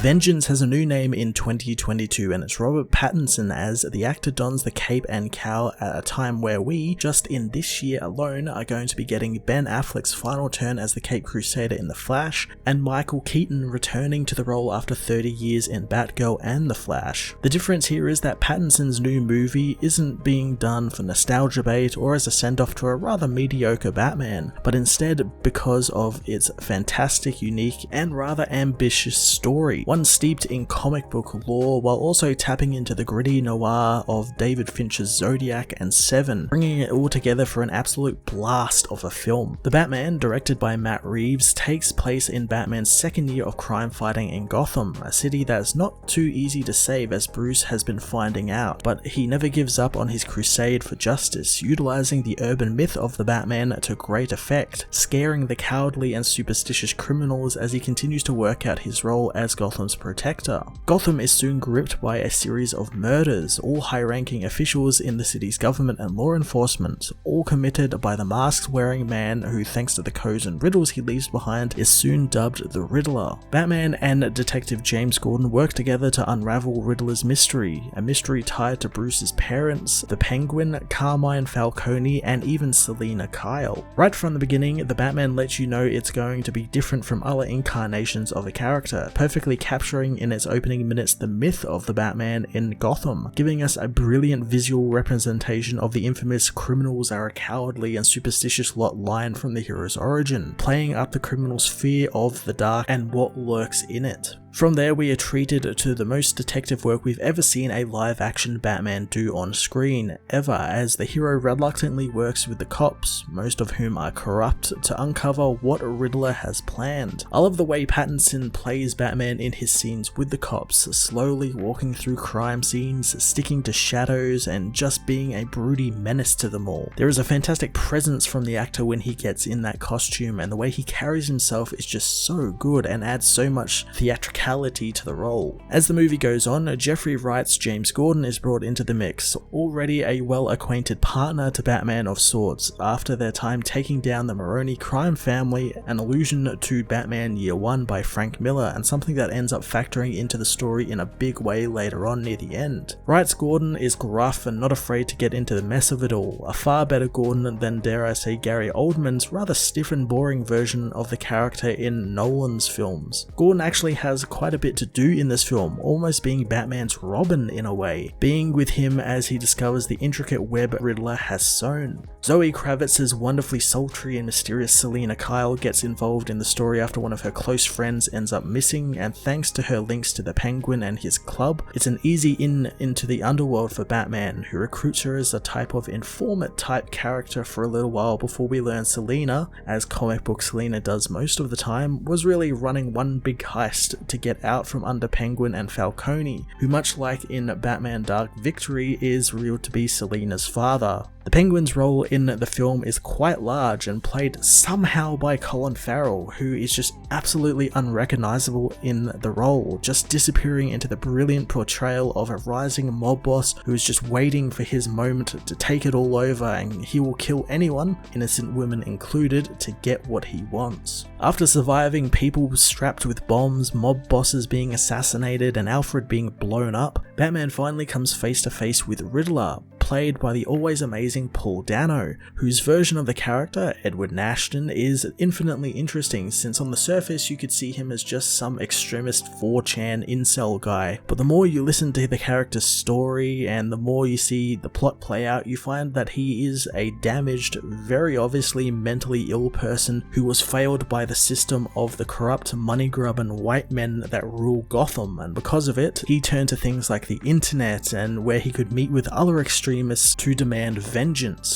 Vengeance has a new name in 2022, and it's Robert Pattinson, as the actor dons the cape and cowl at a time where we, just in this year alone, are going to be getting Ben Affleck's final turn as the Caped Crusader in The Flash, and Michael Keaton returning to the role after 30 years in Batgirl and The Flash. The difference here is that Pattinson's new movie isn't being done for nostalgia bait or as a send-off to a rather mediocre Batman, but instead because of its fantastic, unique, and rather ambitious story, one steeped in comic book lore while also tapping into the gritty noir of David Fincher's Zodiac and Seven, bringing it all together for an absolute blast of a film. The Batman, directed by Matt Reeves, takes place in Batman's second year of crime fighting in Gotham, a city that's not too easy to save, as Bruce has been finding out, but he never gives up on his crusade for justice, utilizing the urban myth of the Batman to great effect, scaring the cowardly and superstitious criminals as he continues to work out his role as Gotham's protector. Gotham is soon gripped by a series of murders, all high-ranking officials in the city's government and law enforcement, all committed by the mask-wearing man who, thanks to the codes and riddles he leaves behind, is soon dubbed the Riddler. Batman and Detective James Gordon work together to unravel Riddler's mystery, a mystery tied to Bruce's parents, the Penguin, Carmine Falcone, and even Selina Kyle. Right from the beginning, the Batman lets you know it's going to be different from other incarnations of a character, perfectly capturing in its opening minutes the myth of the Batman in Gotham, giving us a brilliant visual representation of the infamous "criminals are a cowardly and superstitious lot" line from the hero's origin, playing up the criminal's fear of the dark and what lurks in it. From there, we are treated to the most detective work we've ever seen a live-action Batman do on screen, ever, as the hero reluctantly works with the cops, most of whom are corrupt, to uncover what Riddler has planned. I love the way Pattinson plays Batman in his scenes with the cops, slowly walking through crime scenes, sticking to shadows, and just being a broody menace to them all. There is a fantastic presence from the actor when he gets in that costume, and the way he carries himself is just so good and adds so much theatricality to the role. As the movie goes on, Jeffrey Wright's James Gordon is brought into the mix, already a well-acquainted partner to Batman of sorts, after their time taking down the Maroney crime family, an allusion to Batman Year One by Frank Miller, and something that ends up factoring into the story in a big way later on near the end. Wright's Gordon is gruff and not afraid to get into the mess of it all, a far better Gordon than, dare I say, Gary Oldman's rather stiff and boring version of the character in Nolan's films. Gordon actually has quite a bit to do in this film, almost being Batman's Robin in a way, being with him as he discovers the intricate web Riddler has sewn. Zoe Kravitz's wonderfully sultry and mysterious Selina Kyle gets involved in the story after one of her close friends ends up missing, and thanks to her links to the Penguin and his club, it's an easy in into the underworld for Batman, who recruits her as a type of informant type character for a little while before we learn Selina, as comic book Selina does most of the time, was really running one big heist to get out from under Penguin and Falcone, who, much like in Batman Dark Victory, is revealed to be Selina's father. The Penguin's role in the film is quite large and played somehow by Colin Farrell, who is just absolutely unrecognizable in the role, just disappearing into the brilliant portrayal of a rising mob boss who is just waiting for his moment to take it all over, and he will kill anyone, innocent women included, to get what he wants. After surviving people strapped with bombs, mob bosses being assassinated, and Alfred being blown up, Batman finally comes face to face with Riddler, played by the always amazing Paul Dano, whose version of the character, Edward Nashton, is infinitely interesting, since on the surface you could see him as just some extremist 4chan incel guy, but the more you listen to the character's story and the more you see the plot play out, you find that he is a damaged, very obviously mentally ill person who was failed by the system of the corrupt, money-grubbing white men that rule Gotham, and because of it, he turned to things like the internet and where he could meet with other extremists to demand vengeance.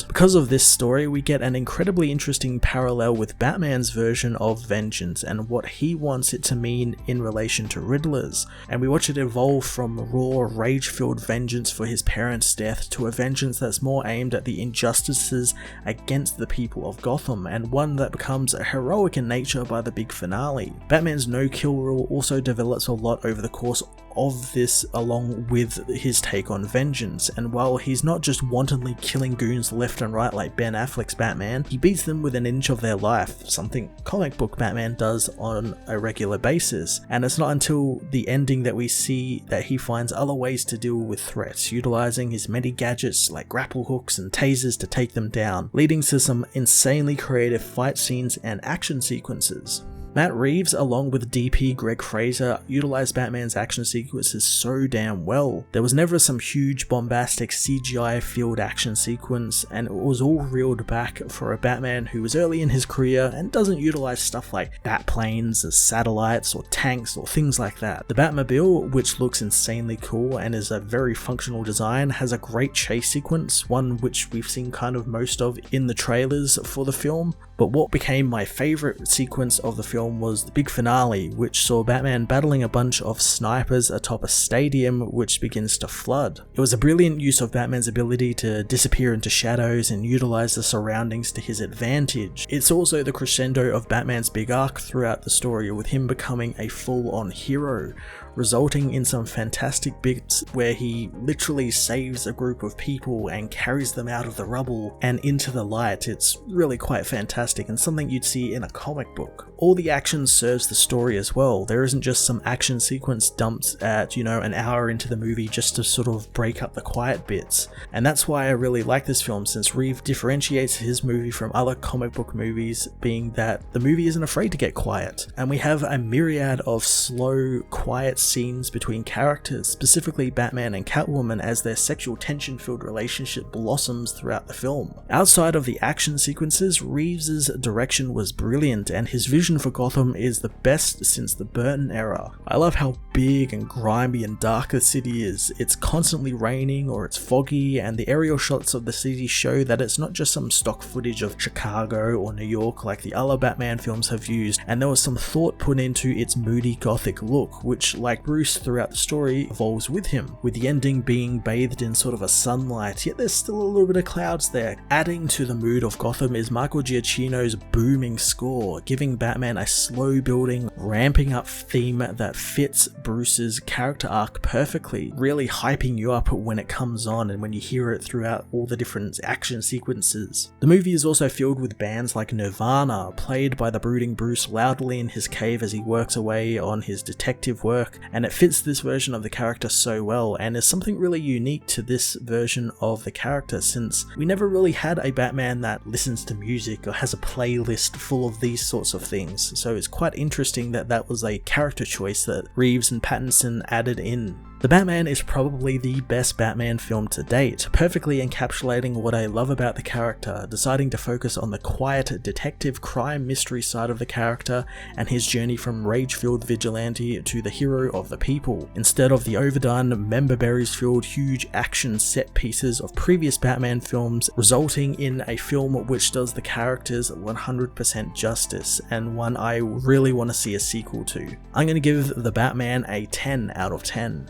Because of this story, we get an incredibly interesting parallel with Batman's version of vengeance and what he wants it to mean in relation to Riddler's, and we watch it evolve from raw, rage-filled vengeance for his parents' death to a vengeance that's more aimed at the injustices against the people of Gotham, and one that becomes heroic in nature by the big finale. Batman's no-kill rule also develops a lot over the course of this along with his take on vengeance, and while he's not just wantonly killing goons left and right like Ben Affleck's Batman, he beats them within an inch of their life, something comic book Batman does on a regular basis, and it's not until the ending that we see that he finds other ways to deal with threats, utilizing his many gadgets like grapple hooks and tasers to take them down, leading to some insanely creative fight scenes and action sequences. Matt Reeves, along with DP Greg Fraser, utilized Batman's action sequences so damn well. There was never some huge bombastic CGI filled action sequence, and it was all reeled back for a Batman who was early in his career and doesn't utilize stuff like bat planes as satellites or tanks or things like that. The Batmobile, which looks insanely cool and is a very functional design, has a great chase sequence, one which we've seen kind of most of in the trailers for the film. But what became my favourite sequence of the film was the big finale, which saw Batman battling a bunch of snipers atop a stadium which begins to flood. It was a brilliant use of Batman's ability to disappear into shadows and utilise the surroundings to his advantage. It's also the crescendo of Batman's big arc throughout the story, with him becoming a full-on hero, resulting in some fantastic bits where he literally saves a group of people and carries them out of the rubble and into the light. It's really quite fantastic and something you'd see in a comic book. All the action serves the story as well. There isn't just some action sequence dumped at, an hour into the movie just to sort of break up the quiet bits. And that's why I really like this film, since Reeve differentiates his movie from other comic book movies, being that the movie isn't afraid to get quiet. And we have a myriad of slow, quiet scenes between characters, specifically Batman and Catwoman, as their sexual tension-filled relationship blossoms throughout the film. Outside of the action sequences, Reeves's direction was brilliant, and his vision for Gotham is the best since the Burton era. I love how big and grimy and dark the city is. It's constantly raining or it's foggy, and the aerial shots of the city show that it's not just some stock footage of Chicago or New York like the other Batman films have used, and there was some thought put into its moody gothic look, which, like Bruce throughout the story, evolves with him, with the ending being bathed in sort of a sunlight, yet there's still a little bit of clouds there. Adding to the mood of Gotham is Michael Giacchino's booming score, giving Batman a slow building, ramping up theme that fits Bruce's character arc perfectly, really hyping you up when it comes on and when you hear it throughout all the different action sequences. The movie is also filled with bands like Nirvana, played by the brooding Bruce loudly in his cave as he works away on his detective work, and it fits this version of the character so well, and is something really unique to this version of the character, since we never really had a Batman that listens to music or has a playlist full of these sorts of things, so it's quite interesting that that was a character choice that Reeves and Pattinson added in. The Batman is probably the best Batman film to date, perfectly encapsulating what I love about the character, deciding to focus on the quiet detective crime mystery side of the character and his journey from rage-filled vigilante to the hero of the people, instead of the overdone, member-berries-filled huge action set pieces of previous Batman films, resulting in a film which does the characters 100% justice, and one I really want to see a sequel to. I'm going to give The Batman a 10 out of 10.